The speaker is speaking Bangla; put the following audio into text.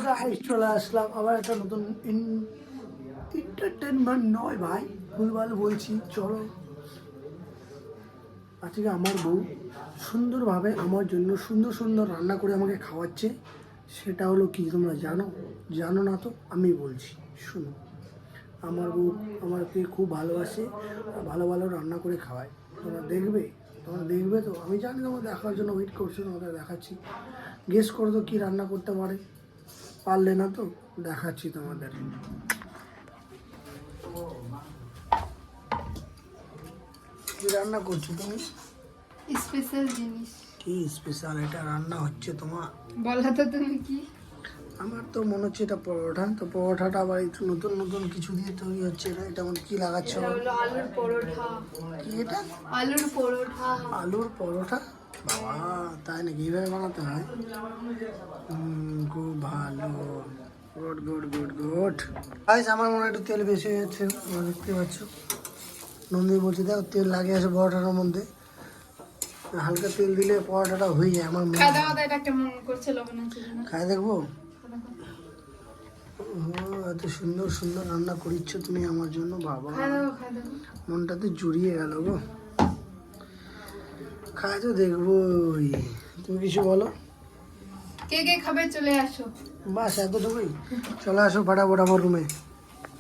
গাইস চলে আসলাম আবার একটা নতুন এন্টারটেনমেন্ট নয় ভাই, ভুলভাল বলছি। চলো, আজকে আমার বউ সুন্দরভাবে আমার জন্য সুন্দর সুন্দর রান্না করে আমাকে খাওয়াচ্ছে। সেটা হলো কি তোমরা জানো? জানো না তো আমি বলছি, শুনো। আমার বউ আমাকে খুব ভালোবাসে আর ভালো ভালো রান্না করে খাওয়ায়। তোমরা দেখবে তো? আমি জানি তোমরা দেখার জন্য ওয়েট করছো, তোমাদের দেখাচ্ছি। গেস করো তো কী রান্না করতে পারে? পারলে না তো দেখাচ্ছি তোমাদের। কি রান্না করছো তুমি? স্পেশাল জিনিস। কি স্পেশাল এটা রান্না হচ্ছে তোমার? বলা তো তুমি কি? আমার তো মনে হচ্ছে এটা পরোটা। তো পরোটাটা আবার একটু নতুন নতুন কিছু দিয়ে তৈরি হচ্ছে। এটা মানে কি লাগাচ্ছ? এটা হলো আলুর পরোটা। কি এটা? আলুর পরোটা। আলুর পরোটা? বাবা, তাই নাকি? এইভাবে বানাতে হয়? খুব ভালো। Good good good good. Guys, আমার মনে হয় একটু তেল বেশি হয়ে যাচ্ছে, তোমরা দেখতে পাচ্ছ। নন্দিনী বলছে দেখো তেল লাগিয়ে আছে পরোটাটার মধ্যে। হালকা তেল দিলে পরোটাটা হয়ে যায় আমার মনে খাদা হয়। খাদা এটা কেমন করছে, লবণ আছে না? খাই দেখবো? এত সুন্দর সুন্দর রান্না করিচ্ছ তুমি আমার জন্য, বাবা খাদা। মনটাতে জুড়িয়ে গেল গো। খাই তো দেখবোই, তুমি কিছু বলো। কে কে খাবে চলে আসো। বাস এতটুকুই? চলে আসো ফটাফট আমার রুমে।